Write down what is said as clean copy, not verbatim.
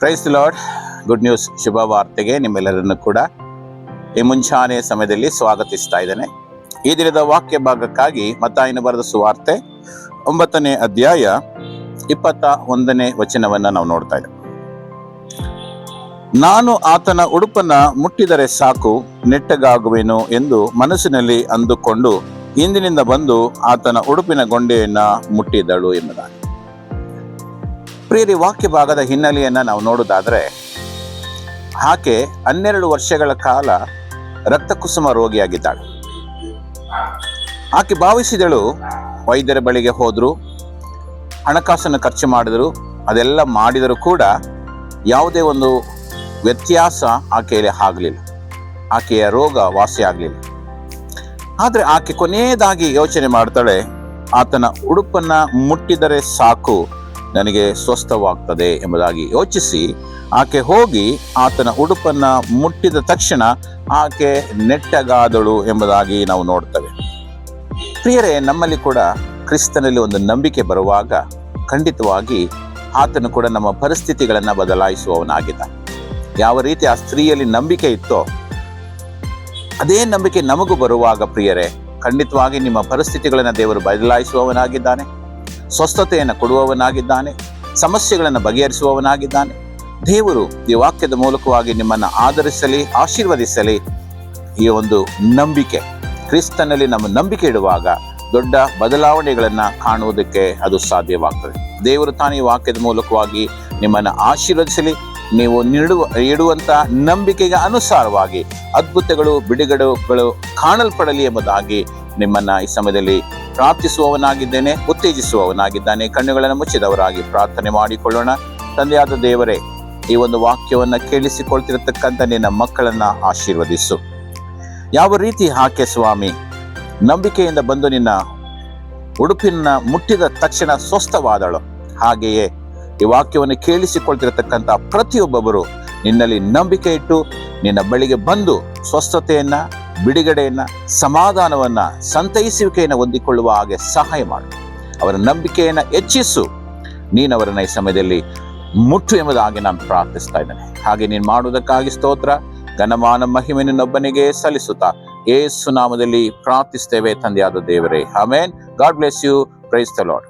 Price the Lord. Good news, ಶುಭ ವಾರ್ತೆಗೆ ನಿಮ್ಮೆಲ್ಲರನ್ನು ಕೂಡ ಈ ಮುಂಚಾನೆ ಸಮಯದಲ್ಲಿ ಸ್ವಾಗತಿಸ್ತಾ ಇದ್ದೇನೆ. ಈ ದಿನದ ವಾಕ್ಯ ಭಾಗಕ್ಕಾಗಿ ಮತ್ತಾಯನ ಬರೆದ ಸುವಾರ್ತೆ 9ನೇ ಅಧ್ಯಾಯ 21ನೇ ವಚನವನ್ನ ನಾವು ನೋಡ್ತಾ ಇದ್ದೇವೆ. ನಾನು ಆತನ ಉಡುಪನ್ನ ಮುಟ್ಟಿದರೆ ಸಾಕು, ನೆಟ್ಟಗಾಗುವೆನು ಎಂದು ಮನಸ್ಸಿನಲ್ಲಿ ಅಂದುಕೊಂಡು ಇಂದಿನಿಂದ ಬಂದು ಆತನ ಉಡುಪಿನ ಗೊಂಡೆಯನ್ನ ಮುಟ್ಟಿದಳು ಎಂಬುದಾಗಿ. ಪ್ರಿಯರಿ, ವಾಕ್ಯ ಭಾಗದ ಹಿನ್ನೆಲೆಯನ್ನ ನಾವು ನೋಡುವುದಾದ್ರೆ, ಆಕೆ 12 ವರ್ಷಗಳ ಕಾಲ ರಕ್ತಕುಸುಮ ರೋಗಿಯಾಗಿದ್ದಾಳೆ. ಆಕೆ ಭಾವಿಸಿದಳು, ವೈದ್ಯರ ಬಳಿಗೆ ಹೋದ್ರು, ಹಣಕಾಸನ್ನು ಖರ್ಚು ಮಾಡಿದ್ರು, ಅದೆಲ್ಲ ಮಾಡಿದರೂ ಕೂಡ ಯಾವುದೇ ಒಂದು ವ್ಯತ್ಯಾಸ ಆಕೆಯಲ್ಲಿ ಆಗಲಿಲ್ಲ. ಆಕೆಯ ರೋಗ ವಾಸಿ ಆಗಲಿಲ್ಲ. ಆದರೆ ಆಕೆ ಕೊನೆಯದಾಗಿ ಯೋಚನೆ ಮಾಡ್ತಾಳೆ, ಆತನ ಉಡುಪನ್ನ ಮುಟ್ಟಿದರೆ ಸಾಕು, ನನಗೆ ಸ್ವಸ್ಥವಾಗ್ತದೆ ಎಂಬುದಾಗಿ ಯೋಚಿಸಿ ಆಕೆ ಹೋಗಿ ಆತನ ಉಡುಪನ್ನ ಮುಟ್ಟಿದ ತಕ್ಷಣ ಆಕೆ ನೆಟ್ಟಗಾದಳು ಎಂಬುದಾಗಿ ನಾವು ನೋಡ್ತೇವೆ. ಪ್ರಿಯರೇ, ನಮ್ಮಲ್ಲಿ ಕೂಡ ಕ್ರಿಸ್ತನಲ್ಲಿ ಒಂದು ನಂಬಿಕೆ ಬರುವಾಗ ಖಂಡಿತವಾಗಿ ಆತನು ಕೂಡ ನಮ್ಮ ಪರಿಸ್ಥಿತಿಗಳನ್ನ ಬದಲಾಯಿಸುವವನಾಗಿದ್ದ. ಯಾವ ರೀತಿ ಆ ಸ್ತ್ರೀಯಲ್ಲಿ ನಂಬಿಕೆ ಇತ್ತೋ ಅದೇ ನಂಬಿಕೆ ನಮಗೂ ಬರುವಾಗ ಪ್ರಿಯರೇ, ಖಂಡಿತವಾಗಿ ನಿಮ್ಮ ಪರಿಸ್ಥಿತಿಗಳನ್ನ ದೇವರು ಬದಲಾಯಿಸುವವನಾಗಿದ್ದಾನೆ, ಸ್ವಸ್ಥತೆಯನ್ನು ಕೊಡುವವನಾಗಿದ್ದಾನೆ, ಸಮಸ್ಯೆಗಳನ್ನು ಬಗೆಹರಿಸುವವನಾಗಿದ್ದಾನೆ. ದೇವರು ಈ ವಾಕ್ಯದ ಮೂಲಕವಾಗಿ ನಿಮ್ಮನ್ನು ಆಧರಿಸಲಿ, ಆಶೀರ್ವದಿಸಲಿ. ಈ ಒಂದು ನಂಬಿಕೆ, ಕ್ರಿಸ್ತನಲ್ಲಿ ನಮ್ಮ ನಂಬಿಕೆ ಇಡುವಾಗ ದೊಡ್ಡ ಬದಲಾವಣೆಗಳನ್ನ ಕಾಣುವುದಕ್ಕೆ ಅದು ಸಾಧ್ಯವಾಗ್ತದೆ. ದೇವರು ತಾನೇ ಈ ವಾಕ್ಯದ ಮೂಲಕವಾಗಿ ನಿಮ್ಮನ್ನು ಆಶೀರ್ವದಿಸಲಿ. ನೀವು ಇಡುವಂತ ನಂಬಿಕೆಗೆ ಅನುಸಾರವಾಗಿ ಅದ್ಭುತಗಳು, ಬಿಡುಗಡೆಗಳು ಕಾಣಲ್ಪಡಲಿ ಎಂಬುದಾಗಿ ನಿಮ್ಮನ್ನ ಈ ಸಮಯದಲ್ಲಿ ಪ್ರಾರ್ಥಿಸುವವನಾಗಿದ್ದೇನೆ, ಉತ್ತೇಜಿಸುವವನಾಗಿದ್ದಾನೆ. ಕಣ್ಣುಗಳನ್ನು ಮುಚ್ಚಿದವರಾಗಿ ಪ್ರಾರ್ಥನೆ ಮಾಡಿಕೊಳ್ಳೋಣ. ತಂದೆಯಾದ ದೇವರೇ, ಈ ಒಂದು ವಾಕ್ಯವನ್ನ ಕೇಳಿಸಿಕೊಳ್ತಿರತಕ್ಕಂಥ ನಿನ್ನ ಮಕ್ಕಳನ್ನ ಆಶೀರ್ವದಿಸು. ಯಾವ ರೀತಿ ಆಕೆ ಸ್ವಾಮಿ ನಂಬಿಕೆಯಿಂದ ಬಂದು ನಿನ್ನ ಉಡುಪಿನ ಮುಟ್ಟಿದ ತಕ್ಷಣ ಸ್ವಸ್ಥವಾದಳು, ಹಾಗೆಯೇ ಈ ವಾಕ್ಯವನ್ನು ಕೇಳಿಸಿಕೊಳ್ತಿರತಕ್ಕಂಥ ಪ್ರತಿಯೊಬ್ಬೊಬ್ಬರು ನಿನ್ನಲ್ಲಿ ನಂಬಿಕೆ ಇಟ್ಟು ನಿನ್ನ ಬಳಿಗೆ ಬಂದು ಸ್ವಸ್ಥತೆಯನ್ನ, ಬಿಡುಗಡೆಯನ್ನ, ಸಮಾಧಾನವನ್ನ, ಸಂತೈಸುವಿಕೆಯನ್ನು ಹೊಂದಿಕೊಳ್ಳುವ ಹಾಗೆ ಸಹಾಯ ಮಾಡು. ಅವರ ನಂಬಿಕೆಯನ್ನ ಹೆಚ್ಚಿಸು. ನೀನವರನ್ನ ಈ ಸಮಯದಲ್ಲಿ ಮುಟ್ಟು ಎಂಬುದಾಗಿ ನಾನು ಪ್ರಾರ್ಥಿಸ್ತಾ ಇದ್ದೇನೆ. ಹಾಗೆ ನೀನು ಮಾಡುವುದಕ್ಕಾಗಿ ಸ್ತೋತ್ರ, ಘನಮಾನ ಮಹಿಮೆ ನಿನ್ನೊಬ್ಬನಿಗೆ ಸಲ್ಲಿಸುತ್ತಾ ಯೇಸು ನಾಮದಲ್ಲಿ ಪ್ರಾರ್ಥಿಸ್ತೇವೆ ತಂದೆಯಾದ ದೇವರೇ, amen. God bless you. Praise the lord.